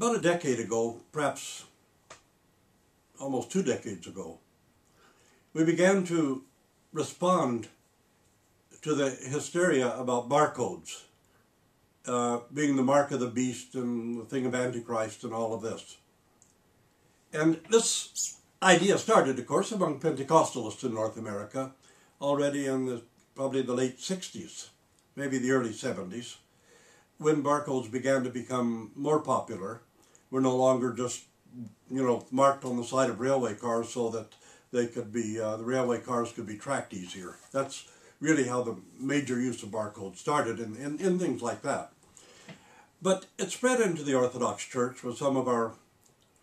About a decade ago, perhaps almost 2 decades ago, we began to respond to the hysteria about barcodes being the mark of the beast and the thing of Antichrist and all of this. And this idea started, of course, among Pentecostalists in North America already in probably the late 60s, maybe the early 70s, when barcodes began to become more popular. We're no longer just, marked on the side of railway cars so that they could be, the railway cars could be tracked easier. That's really how the major use of barcodes started in things like that. But it spread into the Orthodox Church with some of our,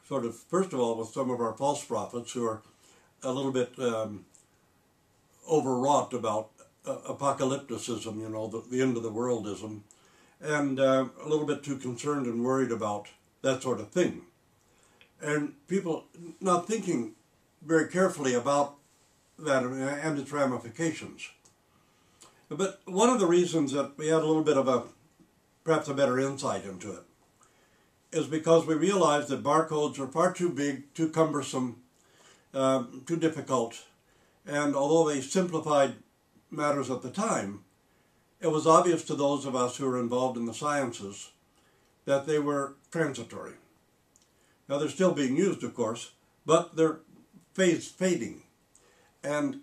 first of all, with some of our false prophets who are a little bit overwrought about apocalypticism, the end of the worldism, and a little bit too concerned and worried about that sort of thing. And people not thinking very carefully about that and its ramifications. But one of the reasons that we had a little bit of perhaps a better insight into it is because we realized that barcodes are far too big, too cumbersome, too difficult, and although they simplified matters at the time, it was obvious to those of us who were involved in the sciences that they were transitory. Now they're still being used, of course, but they're fading, and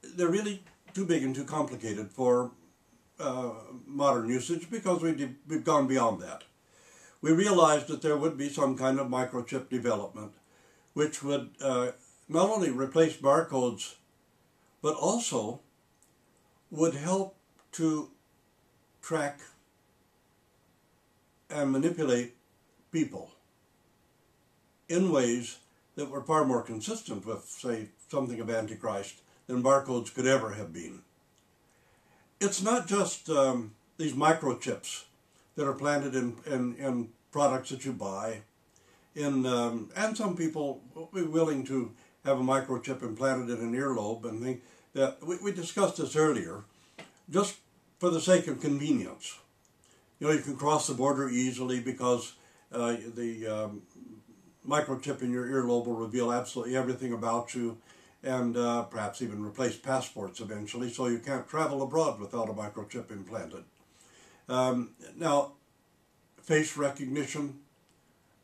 they're really too big and too complicated for modern usage because we've gone beyond that. We realized that there would be some kind of microchip development which would not only replace barcodes but also would help to track and manipulate people in ways that were far more consistent with, say, something of Antichrist than barcodes could ever have been. It's not just these microchips that are planted in products that you buy, and some people will be willing to have a microchip implanted in an earlobe and think that, we discussed this earlier, just for the sake of convenience. You can cross the border easily because the microchip in your earlobe will reveal absolutely everything about you, and perhaps even replace passports eventually, so you can't travel abroad without a microchip implanted. Now, face recognition,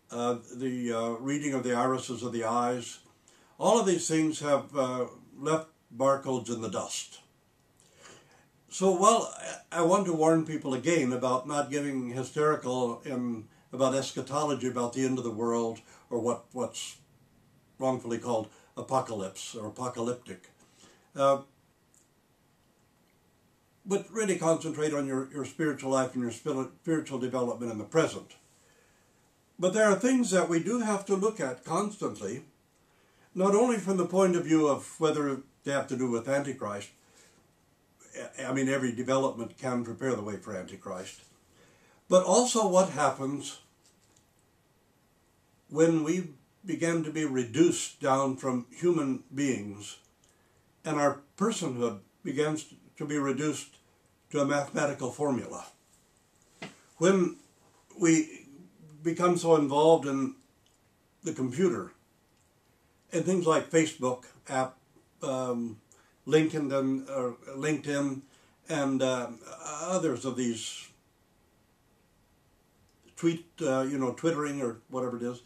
the reading of the irises of the eyes, all of these things have left barcodes in the dust. So while I want to warn people again about not getting hysterical about eschatology, about the end of the world, or what's wrongfully called apocalypse or apocalyptic, but really concentrate on your spiritual life and your spiritual development in the present. But there are things that we do have to look at constantly, not only from the point of view of whether they have to do with Antichrist. I mean, every development can prepare the way for Antichrist, but also what happens when we begin to be reduced down from human beings and our personhood begins to be reduced to a mathematical formula. When we become so involved in the computer and things like Facebook app, LinkedIn, and others of these twittering or whatever it is,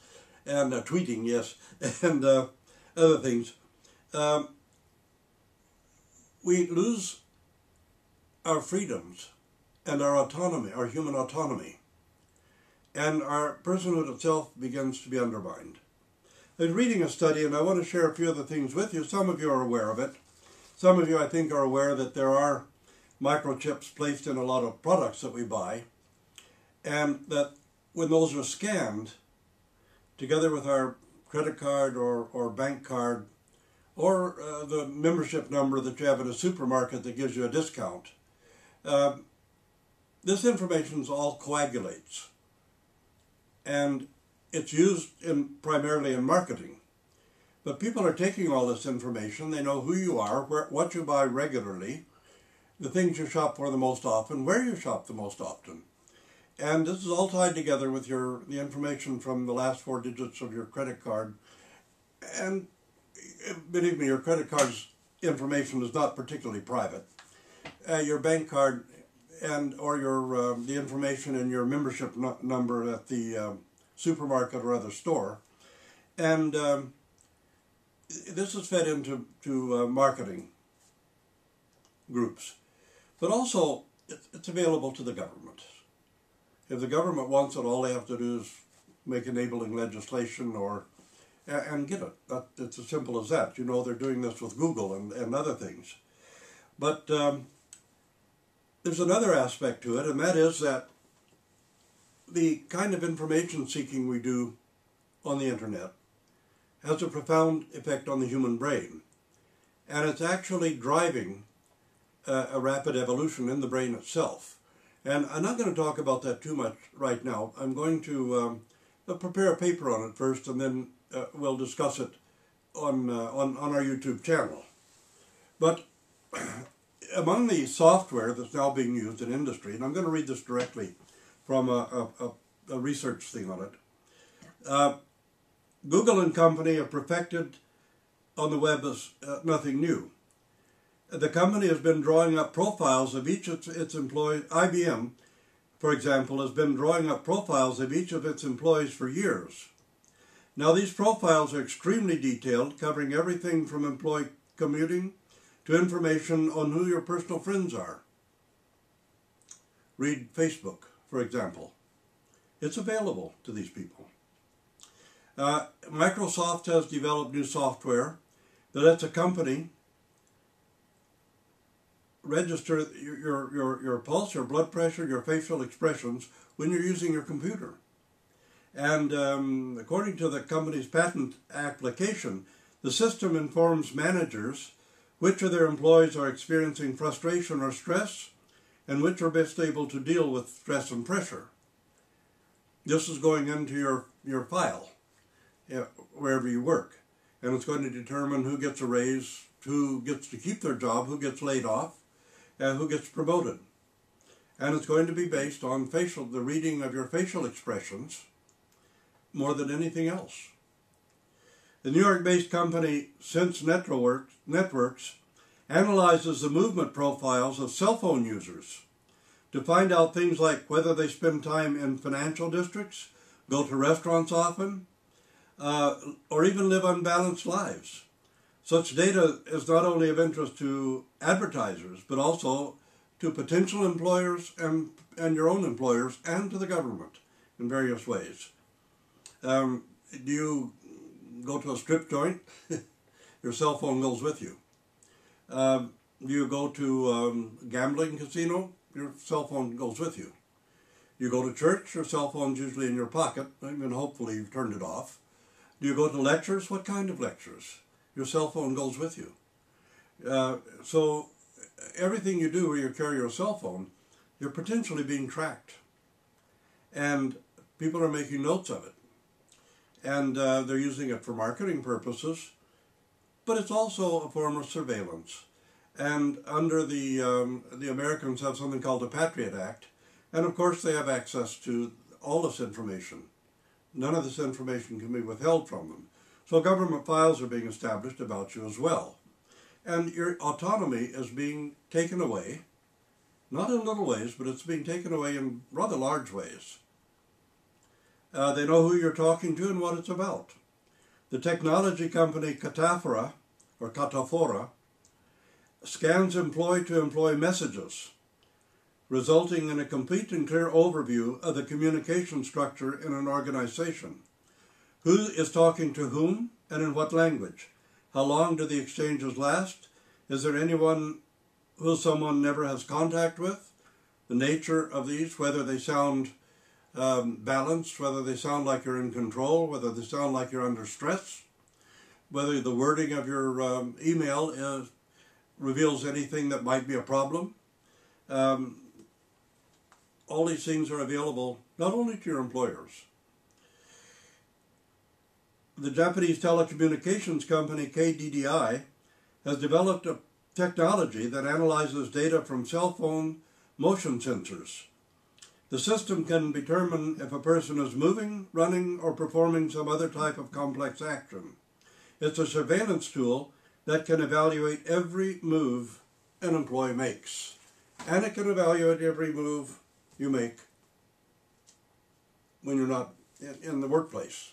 and tweeting, yes, and other things, we lose our freedoms and our autonomy, our human autonomy, and our personhood itself begins to be undermined. I was reading a study, and I want to share a few other things with you. Some of you are aware of it. Some of you, I think, are aware that there are microchips placed in a lot of products that we buy, and that when those are scanned, together with our credit card or bank card, or the membership number that you have in a supermarket that gives you a discount, this information all coagulates. And it's used primarily in marketing. But people are taking all this information. They know who you are, what you buy regularly, the things you shop for the most often, where you shop the most often. And this is all tied together with the information from the last 4 digits of your credit card. And believe me, your credit card's information is not particularly private. Your bank card or the information in your membership number at the supermarket or other store. And this is fed into marketing groups. But also, it's available to the government. If the government wants it, all they have to do is make enabling legislation and get it. It's as simple as that. You know, they're doing this with Google and other things. But there's another aspect to it, and that is that the kind of information seeking we do on the internet has a profound effect on the human brain. And it's actually driving a rapid evolution in the brain itself. And I'm not going to talk about that too much right now. I'm going to prepare a paper on it first, and then we'll discuss it on our YouTube channel. But among the software that's now being used in industry, and I'm going to read this directly from a research thing on it. Google and company have perfected on the web as nothing new. The company has been drawing up profiles of each of its employees. IBM, for example, has been drawing up profiles of each of its employees for years. Now, these profiles are extremely detailed, covering everything from employee commuting to information on who your personal friends are. Read Facebook, for example. It's available to these people. Microsoft has developed new software that lets a company register your pulse, your blood pressure, your facial expressions when you're using your computer. And according to the company's patent application, the system informs managers which of their employees are experiencing frustration or stress and which are best able to deal with stress and pressure. This is going into your file, wherever you work. And it's going to determine who gets a raise, who gets to keep their job, who gets laid off, and who gets promoted. And it's going to be based on the reading of your facial expressions more than anything else. The New York-based company Sense Networks analyzes the movement profiles of cell phone users to find out things like whether they spend time in financial districts, go to restaurants often, or even live unbalanced lives. Such data is not only of interest to advertisers, but also to potential employers and your own employers and to the government in various ways. Do you go to a strip joint? Your cell phone goes with you. Do you go to a gambling casino? Your cell phone goes with you. You go to church, your cell phone's usually in your pocket, and hopefully you've turned it off. Do you go to lectures? What kind of lectures? Your cell phone goes with you. So everything you do where you carry your cell phone, you're potentially being tracked. And people are making notes of it. And they're using it for marketing purposes, but it's also a form of surveillance. And under the Americans have something called the Patriot Act, and of course they have access to all this information. None of this information can be withheld from them. So government files are being established about you as well. And your autonomy is being taken away, not in little ways, but it's being taken away in rather large ways. They know who you're talking to and what it's about. The technology company Catafora scans employee-to-employee messages, resulting in a complete and clear overview of the communication structure in an organization. Who is talking to whom and in what language? How long do the exchanges last? Is there anyone who someone never has contact with? The nature of these, whether they sound balanced, whether they sound like you're in control, whether they sound like you're under stress, whether the wording of your email reveals anything that might be a problem. All these things are available not only to your employers. The Japanese telecommunications company KDDI has developed a technology that analyzes data from cell phone motion sensors. The system can determine if a person is moving, running, or performing some other type of complex action. It's a surveillance tool that can evaluate every move an employee makes. And it can evaluate every move you make when you're not in the workplace.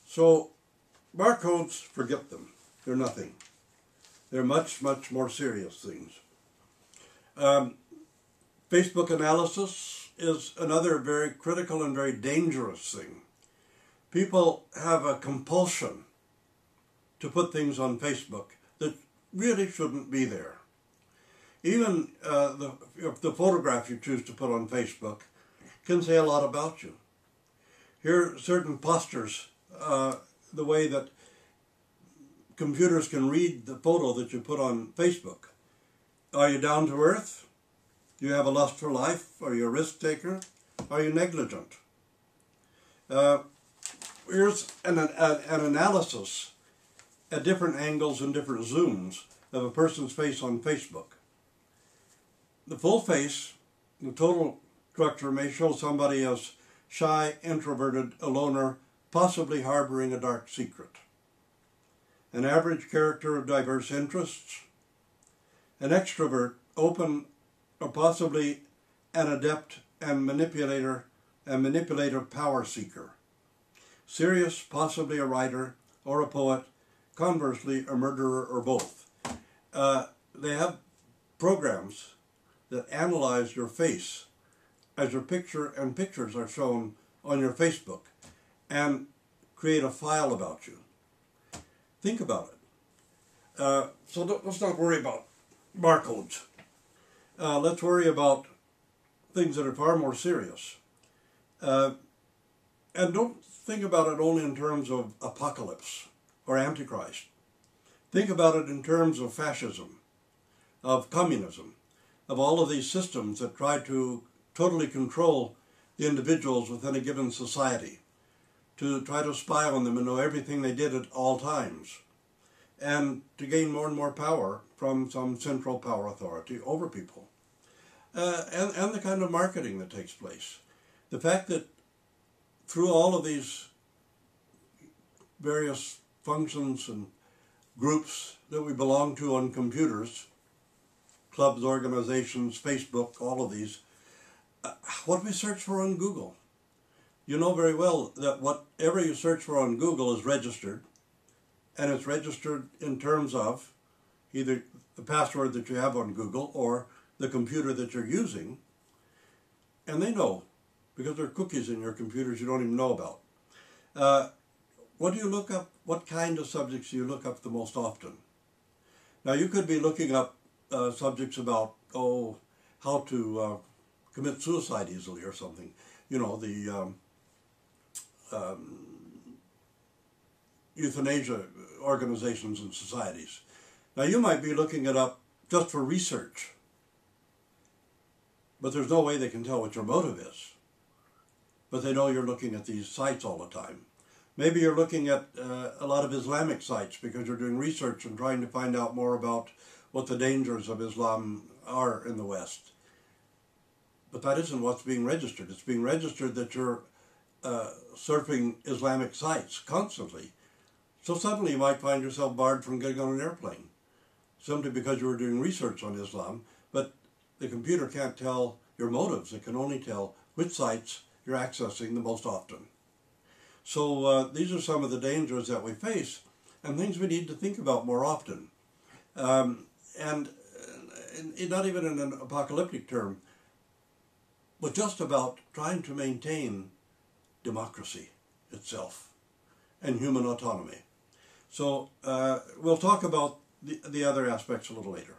So barcodes, forget them. They're nothing. They're much, much more serious things. Facebook analysis is another very critical and very dangerous thing. People have a compulsion to put things on Facebook that really shouldn't be there. Even the photograph you choose to put on Facebook can say a lot about you. Here are certain postures, the way that computers can read the photo that you put on Facebook. Are you down to earth? Do you have a lust for life? Are you a risk taker? Are you negligent? Here's an analysis at different angles and different zooms of a person's face on Facebook. The full face, the total structure may show somebody as shy, introverted, a loner, possibly harboring a dark secret. An average character of diverse interests. An extrovert, open, or possibly an adept and manipulative power seeker. Serious, possibly a writer or a poet, conversely a murderer or both. They have programs that analyze your face as your picture and pictures are shown on your Facebook and create a file about you. Think about it. So let's not worry about barcodes. Let's worry about things that are far more serious. And don't think about it only in terms of apocalypse or antichrist. Think about it in terms of fascism, of communism, of all of these systems that try to totally control the individuals within a given society, to try to spy on them and know everything they did at all times, and to gain more and more power from some central power authority over people. And the kind of marketing that takes place. The fact that through all of these various functions and groups that we belong to on computers, clubs, organizations, Facebook, all of these, what we search for on Google. You know very well that whatever you search for on Google is registered, and it's registered in terms of either the password that you have on Google or the computer that you're using, and they know, because there are cookies in your computers you don't even know about. What do you look up? What kind of subjects do you look up the most often? Now you could be looking up subjects about, how to commit suicide easily or something. You know, the euthanasia organizations and societies. Now you might be looking it up just for research, but there's no way they can tell what your motive is. But they know you're looking at these sites all the time. Maybe you're looking at a lot of Islamic sites because you're doing research and trying to find out more about what the dangers of Islam are in the West. But that isn't what's being registered. It's being registered that you're surfing Islamic sites constantly. So suddenly you might find yourself barred from getting on an airplane, simply because you were doing research on Islam, but the computer can't tell your motives. It can only tell which sites you're accessing the most often. So these are some of the dangers that we face and things we need to think about more often. And not even in an apocalyptic term, but just about trying to maintain democracy itself and human autonomy. So we'll talk about the other aspects a little later.